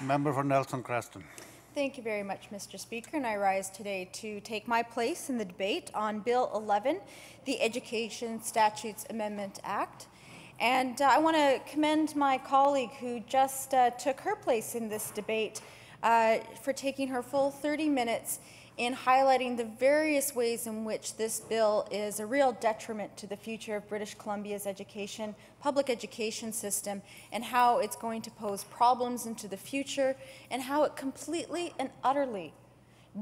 Member for Nelson Creston. Thank you very much, Mr. Speaker, and I rise today to take my place in the debate on Bill 11, the Education Statutes Amendment Act. And I want to commend my colleague who just took her place in this debate for taking her full 30 minutes in highlighting the various ways in which this bill is a real detriment to the future of British Columbia's public education system, and how it's going to pose problems into the future, and how it completely and utterly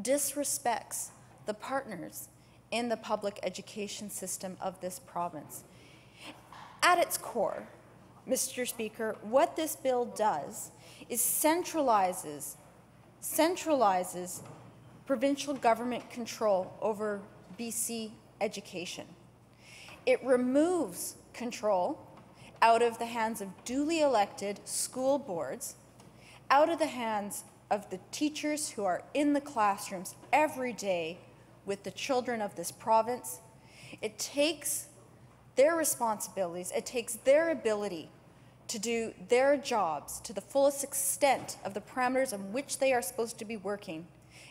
disrespects the partners in the public education system of this province. At its core, Mr. Speaker, what this bill does is centralizes provincial government control over BC education. It removes control out of the hands of duly elected school boards, out of the hands of the teachers who are in the classrooms every day with the children of this province. It takes their responsibilities, it takes their ability to do their jobs to the fullest extent of the parameters in which they are supposed to be working.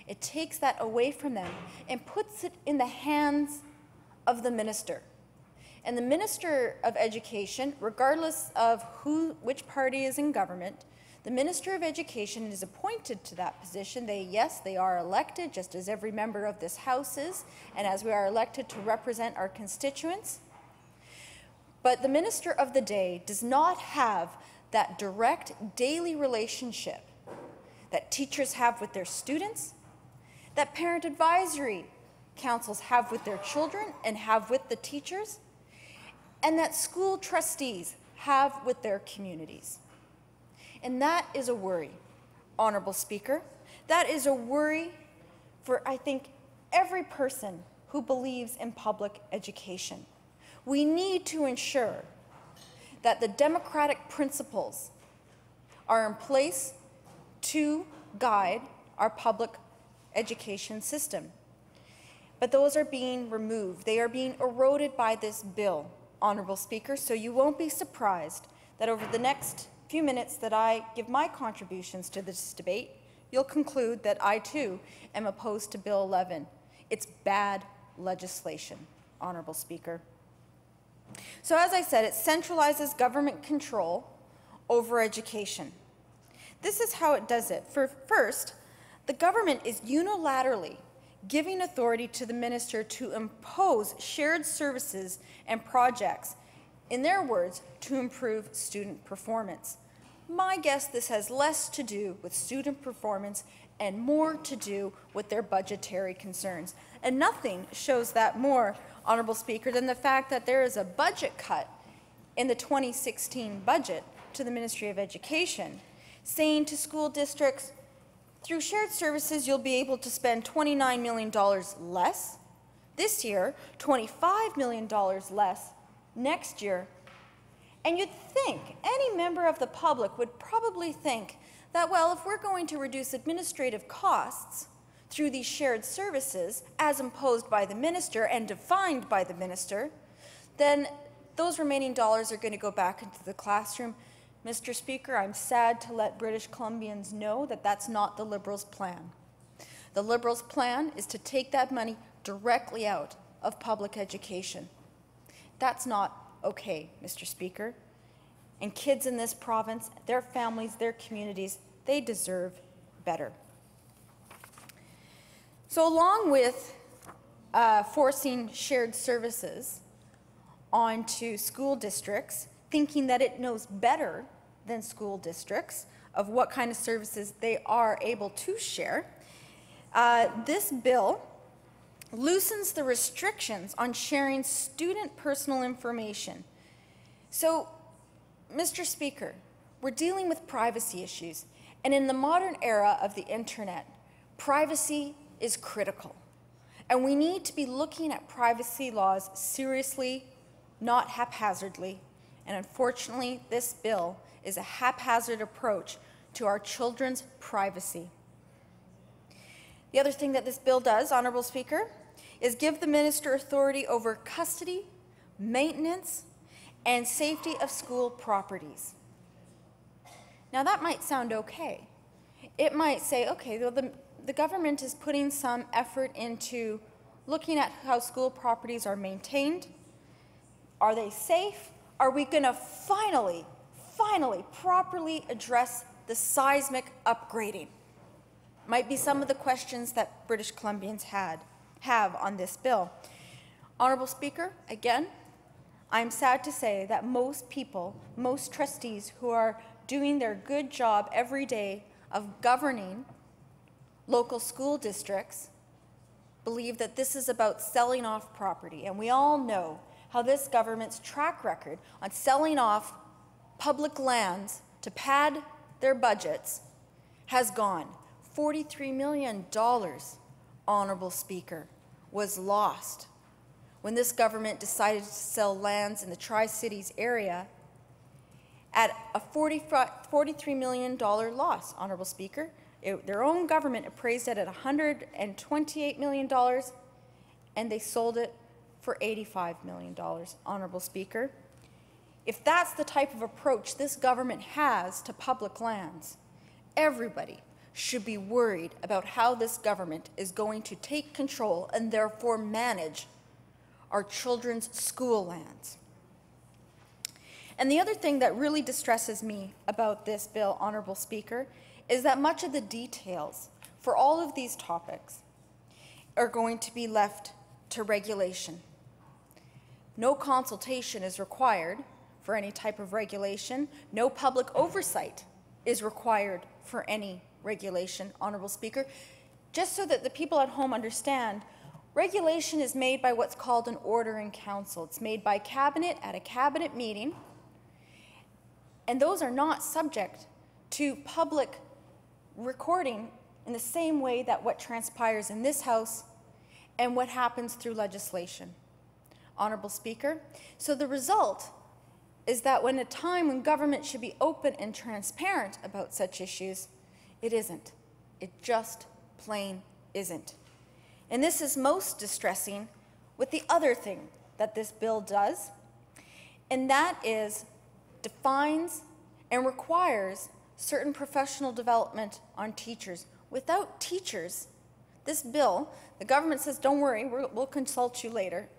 It takes that away from them and puts it in the hands of the minister. And the Minister of Education, regardless of which party is in government, the Minister of Education is appointed to that position. Yes, they are elected, just as every member of this House is, and as we are elected to represent our constituents. But the Minister of the day does not have that direct daily relationship that teachers have with their students, that parent advisory councils have with their children and have with the teachers, and that school trustees have with their communities. And that is a worry, Honourable Speaker. That is a worry for, I think, every person who believes in public education. We need to ensure that the democratic principles are in place to guide our public education system. But those are being removed. They are being eroded by this bill, Honourable Speaker, so you won't be surprised that over the next few minutes that I give my contributions to this debate, you'll conclude that I too am opposed to Bill 11. It's bad legislation, Honourable Speaker. So as I said, it centralizes government control over education. This is how it does it. First, the government is unilaterally giving authority to the minister to impose shared services and projects, in their words, to improve student performance. My guess this has less to do with student performance and more to do with their budgetary concerns. And nothing shows that more, Honourable Speaker, than the fact that there is a budget cut in the 2016 budget to the Ministry of Education, saying to school districts, through shared services, you'll be able to spend $29 million less this year, $25 million less next year. And you'd think, any member of the public would probably think that, well, if we're going to reduce administrative costs through these shared services, as imposed by the minister and defined by the minister, then those remaining dollars are going to go back into the classroom. Mr. Speaker, I'm sad to let British Columbians know that that's not the Liberals' plan. The Liberals' plan is to take that money directly out of public education. That's not okay, Mr. Speaker. And kids in this province, their families, their communities, they deserve better. So along with forcing shared services onto school districts, thinking that it knows better than school districts of what kind of services they are able to share, this bill loosens the restrictions on sharing student personal information. So, Mr. Speaker, we're dealing with privacy issues, and in the modern era of the internet, privacy is critical. And we need to be looking at privacy laws seriously, not haphazardly. And unfortunately, this bill is a haphazard approach to our children's privacy. The other thing that this bill does, Honourable Speaker, is give the minister authority over custody, maintenance, and safety of school properties. Now that might sound okay, it might say, okay, well, the government is putting some effort into looking at how school properties are maintained. Are they safe? Are we going to finally properly address the seismic upgrading? Might be some of the questions that British Columbians have on this bill. Honourable Speaker, again, I'm sad to say that most people, most trustees who are doing their good job every day of governing local school districts believe that this is about selling off property. And we all know how this government's track record on selling off public lands to pad their budgets has gone. $43 million, Honourable Speaker, was lost when this government decided to sell lands in the Tri-Cities area at a $43 million loss, Honourable Speaker. Their own government appraised it at $128 million, and they sold it for $85 million, Honourable Speaker. If that's the type of approach this government has to public lands, everybody should be worried about how this government is going to take control and therefore manage our children's school lands. And the other thing that really distresses me about this bill, Honourable Speaker, is that much of the details for all of these topics are going to be left to regulation. No consultation is required for any type of regulation. No public oversight is required for any regulation, Honourable Speaker. Just so that the people at home understand, regulation is made by what's called an order in council. It's made by cabinet at a cabinet meeting, and those are not subject to public recording in the same way that what transpires in this House and what happens through legislation, Honourable Speaker. So the result is that when a time when government should be open and transparent about such issues, it isn't. It just plain isn't. And this is most distressing with the other thing that this bill does, and that is defines and requires certain professional development on teachers. Without teachers, this bill, the government says, don't worry, we'll consult you later.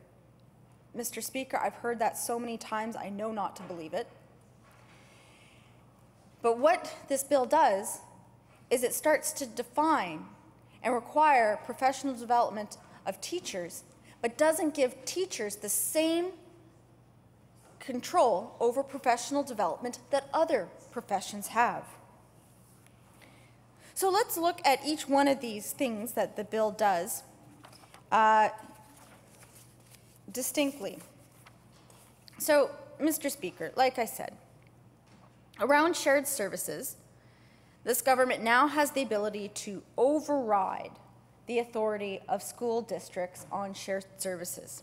Mr. Speaker, I've heard that so many times, I know not to believe it. But what this bill does is it starts to define and require professional development of teachers, but doesn't give teachers the same control over professional development that other professions have. So let's look at each one of these things that the bill does distinctly. So, Mr. Speaker, like I said, around shared services, this government now has the ability to override the authority of school districts on shared services.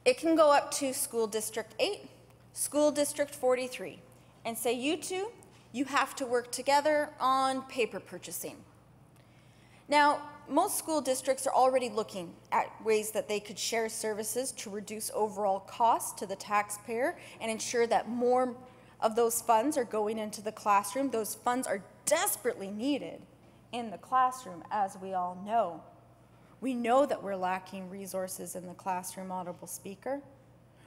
It can go up to School District 8, School District 43, and say, you two, you have to work together on paper purchasing. Now, most school districts are already looking at ways that they could share services to reduce overall costs to the taxpayer and ensure that more of those funds are going into the classroom. Those funds are desperately needed in the classroom, as we all know. We know that we're lacking resources in the classroom, Honourable Speaker.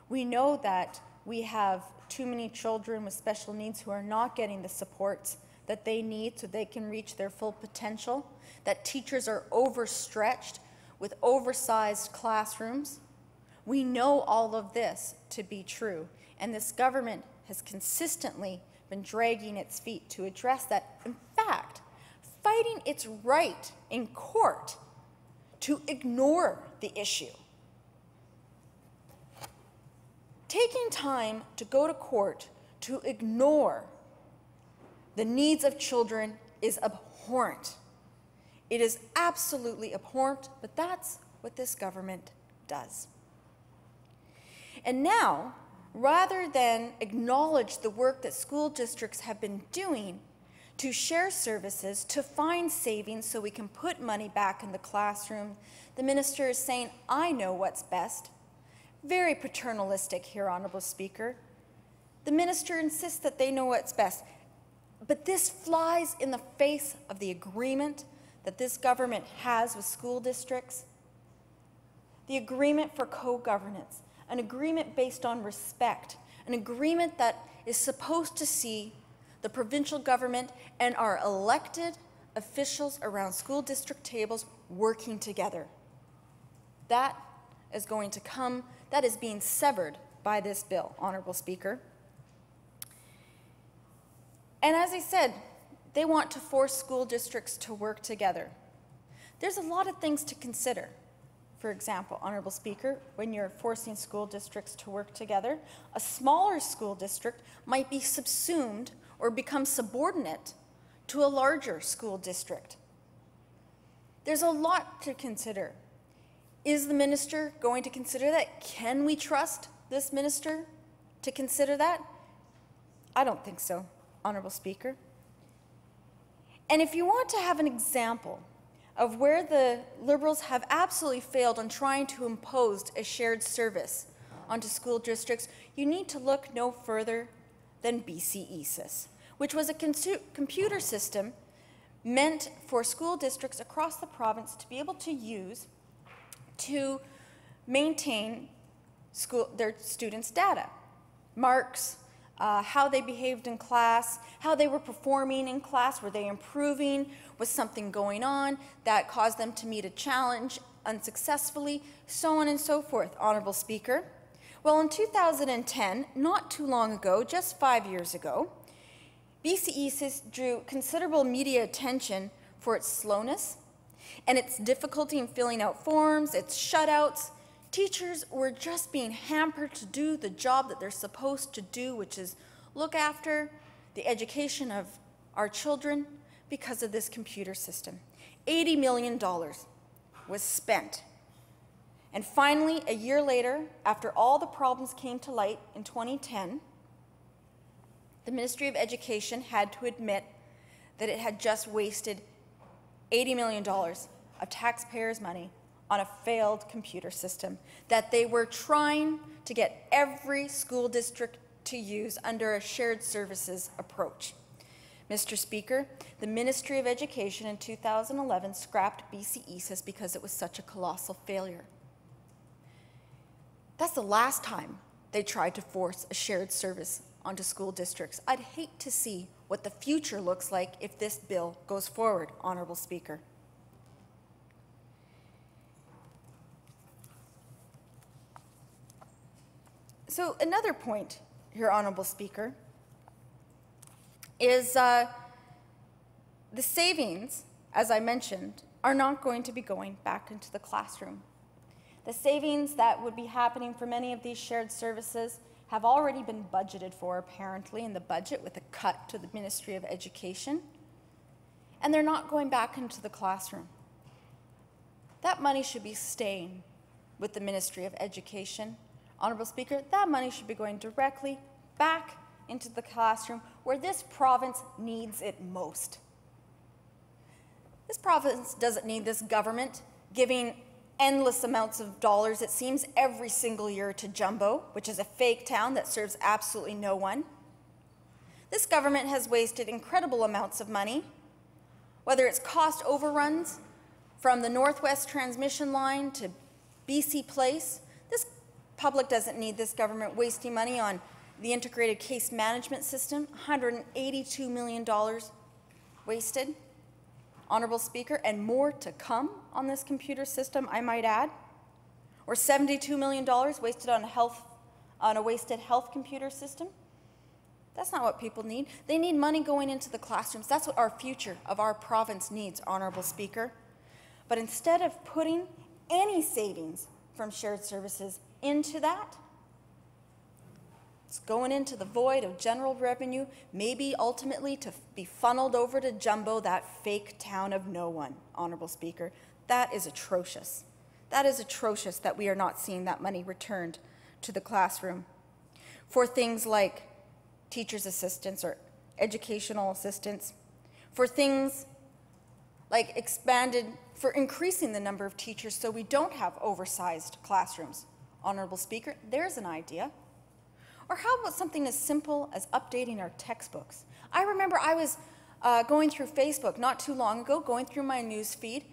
We know that we have too many children with special needs who are not getting the supports that they need so they can reach their full potential, that teachers are overstretched with oversized classrooms. We know all of this to be true, and this government has consistently been dragging its feet to address that. In fact, fighting its right in court to ignore the issue. Taking time to go to court to ignore the needs of children is abhorrent. It is absolutely abhorrent, but that's what this government does. And now, rather than acknowledge the work that school districts have been doing to share services, to find savings so we can put money back in the classroom, the minister is saying, I know what's best. Very paternalistic here, Honourable Speaker. The minister insists that they know what's best. But this flies in the face of the agreement that this government has with school districts, the agreement for co-governance, an agreement based on respect, an agreement that is supposed to see the provincial government and our elected officials around school district tables working together. That is going to come, that is being severed by this bill, Honourable Speaker. And as I said, they want to force school districts to work together. There's a lot of things to consider. For example, Honourable Speaker, when you're forcing school districts to work together, a smaller school district might be subsumed or become subordinate to a larger school district. There's a lot to consider. Is the minister going to consider that? Can we trust this minister to consider that? I don't think so, Honourable Speaker. And if you want to have an example of where the Liberals have absolutely failed on trying to impose a shared service onto school districts, you need to look no further than BC ESIS, which was a computer system meant for school districts across the province to be able to use to maintain their students' data, marks, how they behaved in class, how they were performing in class, were they improving, was something going on that caused them to meet a challenge unsuccessfully, so on and so forth, Honourable Speaker. Well, in 2010, not too long ago, just 5 years ago, BC ESIS drew considerable media attention for its slowness and its difficulty in filling out forms, its shutouts. Teachers were just being hampered to do the job that they're supposed to do, which is look after the education of our children because of this computer system. $80 million was spent. And finally, a year later, after all the problems came to light in 2010, the Ministry of Education had to admit that it had just wasted $80 million of taxpayers' money on a failed computer system that they were trying to get every school district to use under a shared services approach. Mr. Speaker, the Ministry of Education in 2011 scrapped BC ESIS because it was such a colossal failure. That's the last time they tried to force a shared service onto school districts. I'd hate to see what the future looks like if this bill goes forward, Honourable Speaker. So another point here, Honourable Speaker, is the savings, as I mentioned, are not going to be going back into the classroom. The savings that would be happening for many of these shared services have already been budgeted for, apparently, in the budget with a cut to the Ministry of Education, and they're not going back into the classroom. That money should be staying with the Ministry of Education. Honourable Speaker, that money should be going directly back into the classroom where this province needs it most. This province doesn't need this government giving endless amounts of dollars, it seems, every single year to Jumbo, which is a fake town that serves absolutely no one. This government has wasted incredible amounts of money, whether it's cost overruns from the Northwest Transmission Line to BC Place. This public doesn't need this government wasting money on the integrated case management system, $182 million wasted. Honourable Speaker, and more to come on this computer system, I might add, or $72 million wasted on a wasted health computer system. That's not what people need. They need money going into the classrooms. That's what our future of our province needs, Honourable Speaker. But instead of putting any savings from shared services into that, it's going into the void of general revenue, maybe ultimately to be funneled over to Jumbo, that fake town of no one, Honourable Speaker. That is atrocious. That is atrocious that we are not seeing that money returned to the classroom for things like teachers' assistants or educational assistants, for things like for increasing the number of teachers so we don't have oversized classrooms. Honourable Speaker, there's an idea. Or how about something as simple as updating our textbooks? I remember I was going through Facebook not too long ago, going through my news feed,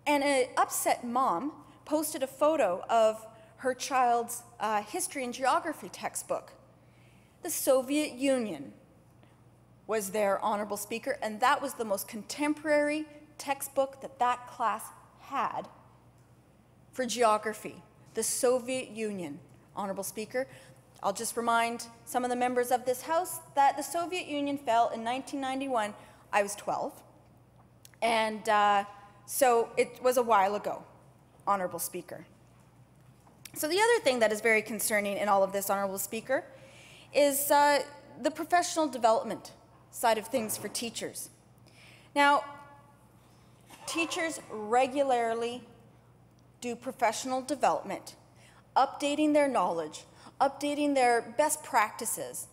and an upset mom posted a photo of her child's history and geography textbook. The Soviet Union was there, Honorable Speaker, and that was the most contemporary textbook that that class had for geography. The Soviet Union, Honorable Speaker. I'll just remind some of the members of this House that the Soviet Union fell in 1991. I was 12. And so it was a while ago, Honorable Speaker. So the other thing that is very concerning in all of this, Honorable Speaker, is the professional development side of things for teachers. Now, teachers regularly do professional development, updating their knowledge, updating their best practices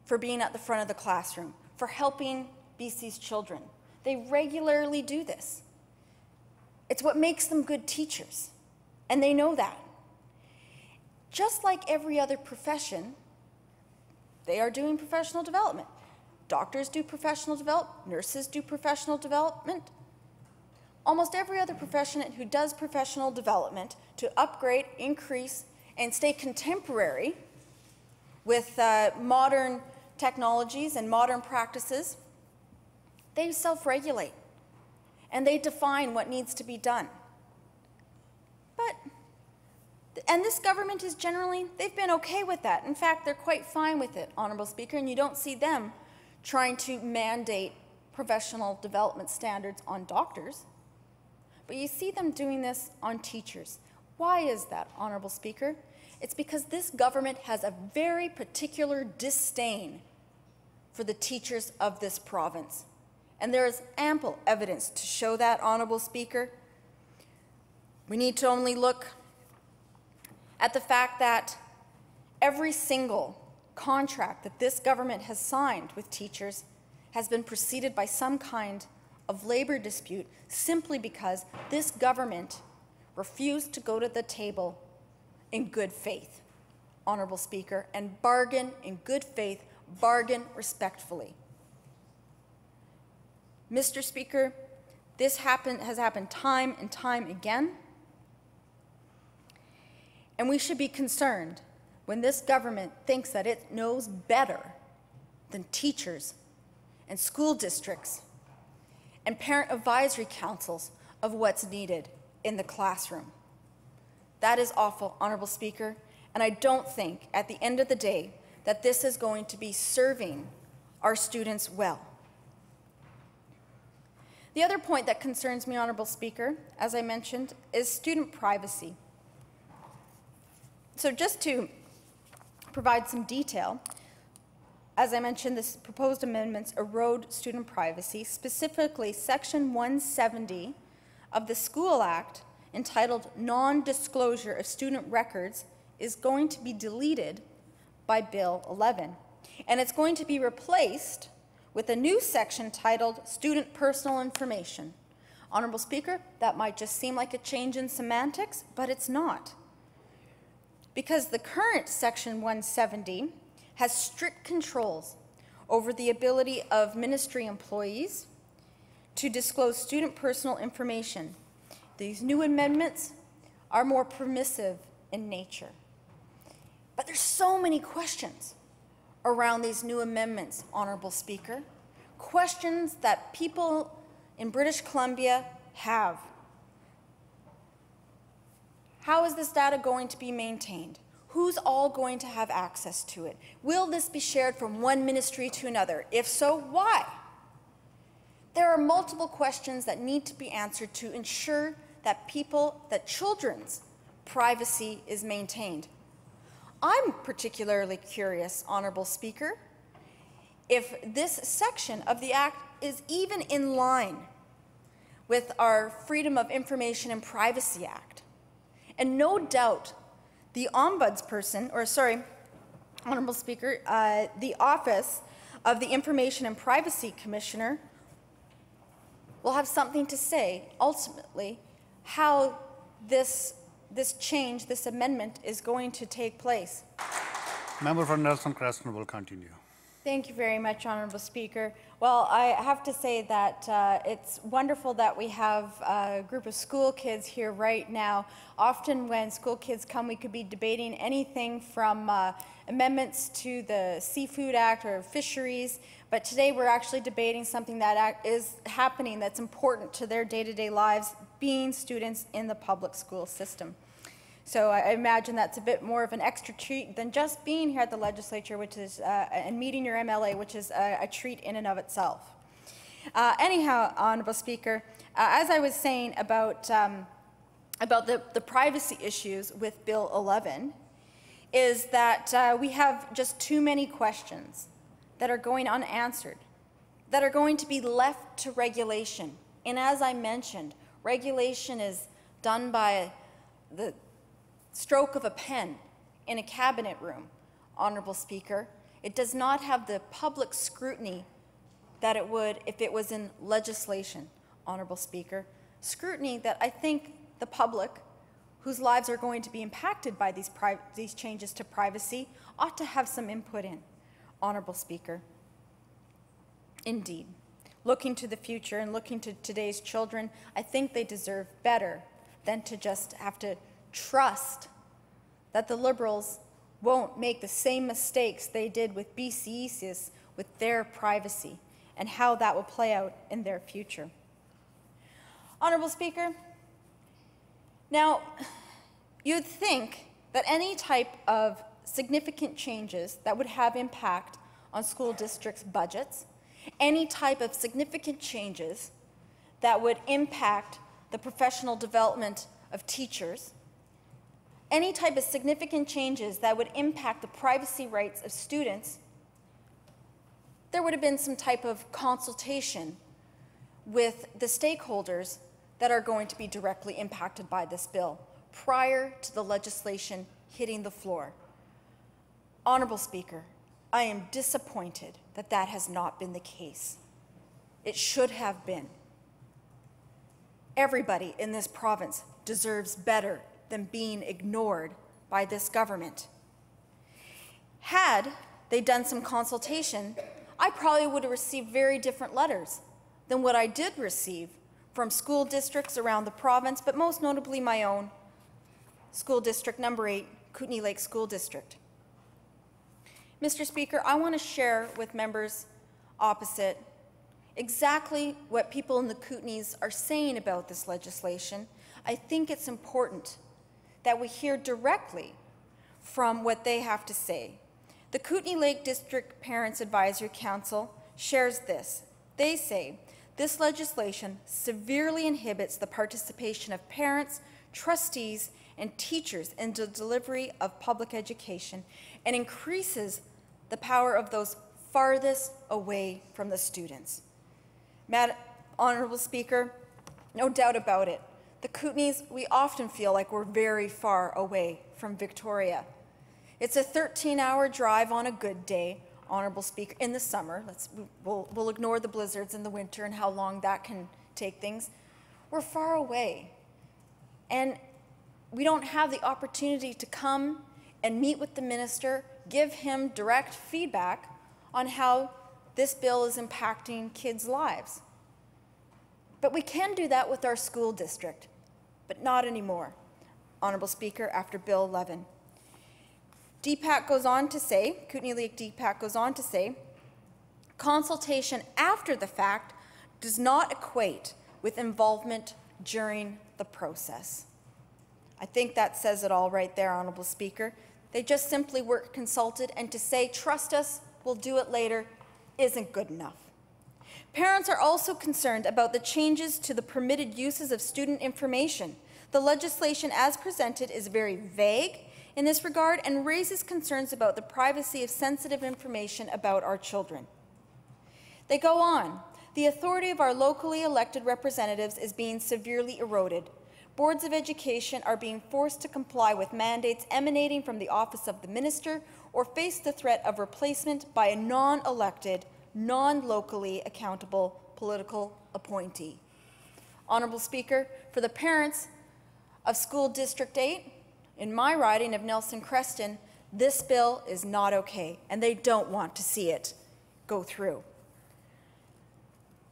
for being at the front of the classroom, for helping BC's children. They regularly do this. It's what makes them good teachers, and they know that. Just like every other profession, they are doing professional development. Doctors do professional development, nurses do professional development. Almost every other profession who does professional development to upgrade, increase, and stay contemporary with modern technologies and modern practices, they self-regulate and they define what needs to be done. And this government is generally, they've been okay with that. In fact, they're quite fine with it, Honorable Speaker, and you don't see them trying to mandate professional development standards on doctors, but you see them doing this on teachers. Why is that, Honorable Speaker? It's because this government has a very particular disdain for the teachers of this province. And there is ample evidence to show that, Honorable Speaker. We need to only look at the fact that every single contract that this government has signed with teachers has been preceded by some kind of labor dispute simply because this government refused to go to the table in good faith, Honorable Speaker, and bargain in good faith, bargain respectfully. Mr. Speaker, this has happened time and time again, and we should be concerned when this government thinks that it knows better than teachers and school districts and parent advisory councils of what's needed in the classroom. That is awful, Honorable Speaker, and I don't think at the end of the day that this is going to be serving our students well. The other point that concerns me, Honorable Speaker, as I mentioned, is student privacy. So just to provide some detail, as I mentioned, the proposed amendments erode student privacy, specifically Section 170 of the School Act, entitled Non-Disclosure of Student Records, is going to be deleted by Bill 11. And it's going to be replaced with a new section titled Student Personal Information. Honorable Speaker, that might just seem like a change in semantics, but it's not. Because the current Section 170 has strict controls over the ability of ministry employees to disclose student personal information. These new amendments are more permissive in nature. But there's so many questions around these new amendments, Honorable Speaker. Questions that people in British Columbia have. How is this data going to be maintained? Who's all going to have access to it? Will this be shared from one ministry to another? If so, why? There are multiple questions that need to be answered to ensure that children's privacy is maintained. I'm particularly curious, Honorable Speaker, if this section of the Act is even in line with our Freedom of Information and Privacy Act. And no doubt the ombudsperson, or sorry, Honorable Speaker, the Office of the Information and Privacy Commissioner will have something to say, ultimately, how this change, this amendment, is going to take place. Member for Nelson Creston will continue. Thank you very much, Honourable Speaker. Well, I have to say that it's wonderful that we have a group of school kids here right now. Often when school kids come, we could be debating anything from amendments to the Seafood Act or fisheries, but today we're actually debating something that is happening that's important to their day-to-day lives, being students in the public school system. So I imagine that's a bit more of an extra treat than just being here at the legislature, which is, and meeting your MLA, which is a treat in and of itself. Anyhow, Honourable Speaker, as I was saying about the privacy issues with Bill 11, is that we have just too many questions that are going unanswered, that are going to be left to regulation. And as I mentioned, regulation is done by the stroke of a pen in a cabinet room, Honourable Speaker. It does not have the public scrutiny that it would if it was in legislation, Honourable Speaker. Scrutiny that I think the public, whose lives are going to be impacted by these changes to privacy, ought to have some input in, Honourable Speaker. Indeed, looking to the future and looking to today's children, I think they deserve better than to just have to trust that the Liberals won't make the same mistakes they did with BCESIS with their privacy and how that will play out in their future. Honourable Speaker, now you'd think that any type of significant changes that would have impact on school districts' budgets, any type of significant changes that would impact the professional development of teachers, any type of significant changes that would impact the privacy rights of students, there would have been some type of consultation with the stakeholders that are going to be directly impacted by this bill prior to the legislation hitting the floor. Honourable Speaker, I am disappointed that that has not been the case. It should have been. Everybody in this province deserves better than being ignored by this government. Had they done some consultation, I probably would have received very different letters than what I did receive from school districts around the province, but most notably my own school district, number 8, Kootenay Lake School District. Mr. Speaker, I want to share with members opposite exactly what people in the Kootenays are saying about this legislation. I think it's important that we hear directly from what they have to say. The Kootenay Lake District Parents Advisory Council shares this. They say, this legislation severely inhibits the participation of parents, trustees, and teachers in the delivery of public education and increases the power of those farthest away from the students. Honourable Speaker, no doubt about it. The Kootenays, we often feel like we're very far away from Victoria. It's a 13-hour drive on a good day, Honourable Speaker, in the summer. We'll ignore the blizzards in the winter and how long that can take things. We're far away. And we don't have the opportunity to come and meet with the minister, give him direct feedback on how this bill is impacting kids' lives. But we can do that with our school district, but not anymore, Honourable Speaker, after Bill 11. DPAC goes on to say, Kootenay Lake DPAC goes on to say, consultation after the fact does not equate with involvement during the process. I think that says it all right there, Honourable Speaker. They just simply weren't consulted, and to say, trust us, we'll do it later, isn't good enough. Parents are also concerned about the changes to the permitted uses of student information. The legislation as presented is very vague in this regard and raises concerns about the privacy of sensitive information about our children. They go on. The authority of our locally elected representatives is being severely eroded. Boards of education are being forced to comply with mandates emanating from the office of the minister or face the threat of replacement by a non-elected, non-locally accountable political appointee. Honourable Speaker, for the parents of School District 8, in my riding of Nelson Creston, this bill is not okay, and they don't want to see it go through.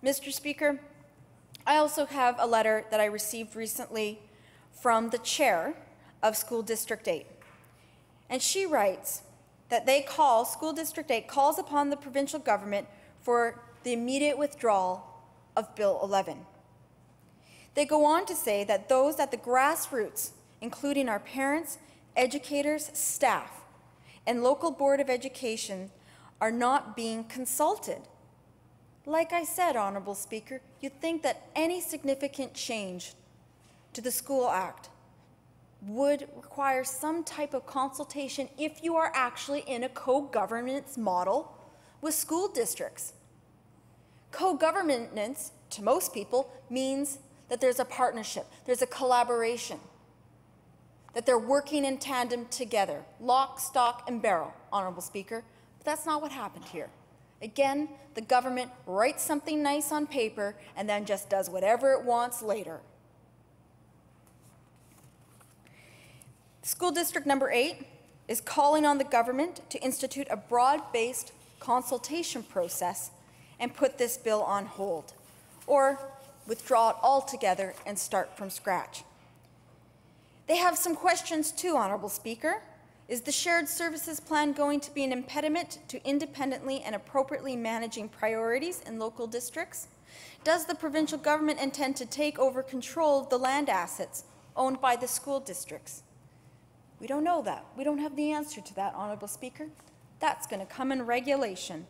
Mr. Speaker, I also have a letter that I received recently from the chair of School District 8. And she writes that School District 8 calls upon the provincial government for the immediate withdrawal of Bill 11. They go on to say that those at the grassroots, including our parents, educators, staff, and local Board of Education, are not being consulted. Like I said, Honourable Speaker, you'd think that any significant change to the School Act would require some type of consultation if you are actually in a co-governance model with school districts. Co-governance, to most people, means that there's a partnership, there's a collaboration, that they're working in tandem together, lock, stock, and barrel, Honourable Speaker. But that's not what happened here. Again, the government writes something nice on paper and then just does whatever it wants later. School District number 8 is calling on the government to institute a broad-based consultation process and put this bill on hold, or withdraw it altogether and start from scratch. They have some questions too, Honourable Speaker. Is the shared services plan going to be an impediment to independently and appropriately managing priorities in local districts? Does the provincial government intend to take over control of the land assets owned by the school districts? We don't know that. We don't have the answer to that, Honourable Speaker. That's going to come in regulation.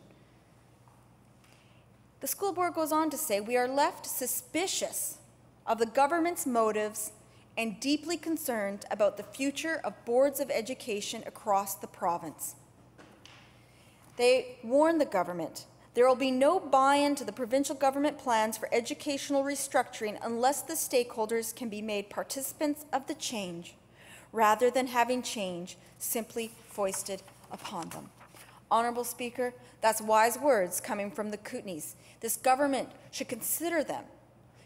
The school board goes on to say, we are left suspicious of the government's motives and deeply concerned about the future of boards of education across the province. They warn the government there will be no buy-in to the provincial government plans for educational restructuring unless the stakeholders can be made participants of the change, rather than having change simply foisted upon them. Honourable Speaker, that's wise words coming from the Kootenays. This government should consider them.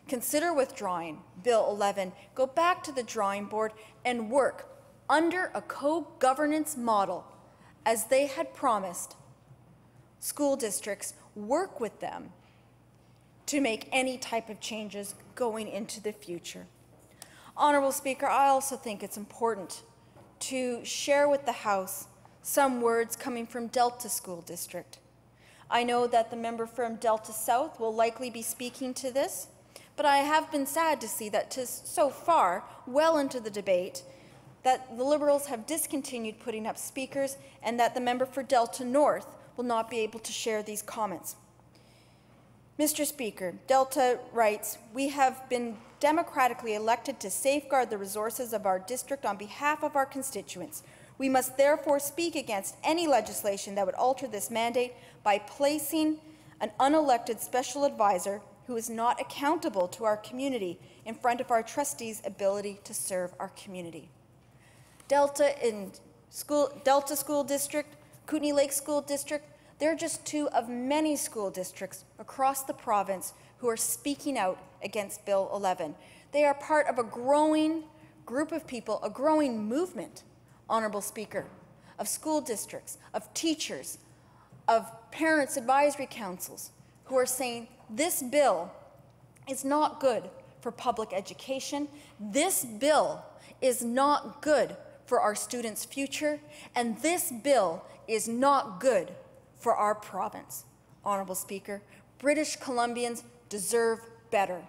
Consider withdrawing Bill 11, go back to the drawing board and work under a co-governance model as they had promised. School districts, work with them to make any type of changes going into the future. Honourable Speaker, I also think it's important to share with the House some words coming from Delta School District. I know that the member from Delta South will likely be speaking to this, but I have been sad to see that so far, well into the debate, that the Liberals have discontinued putting up speakers and that the member for Delta North will not be able to share these comments. Mr. Speaker, Delta writes, we have been democratically elected to safeguard the resources of our district on behalf of our constituents. We must therefore speak against any legislation that would alter this mandate by placing an unelected special advisor who is not accountable to our community in front of our trustees' ability to serve our community. Delta School District, Kootenay Lake School District, they're just two of many school districts across the province who are speaking out against Bill 11. They are part of a growing group of people, a growing movement, Honourable Speaker, of school districts, of teachers, of parents' advisory councils who are saying this bill is not good for public education. This bill is not good for our students' future, and this bill is not good for our province. Honourable Speaker, British Columbians deserve better.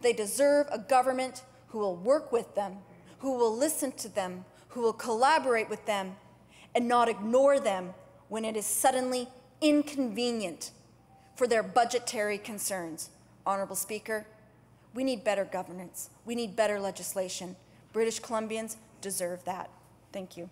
They deserve a government who will work with them, who will listen to them, who will collaborate with them, and not ignore them when it is suddenly inconvenient for their budgetary concerns. Honourable Speaker, we need better governance. We need better legislation. British Columbians deserve that. Thank you.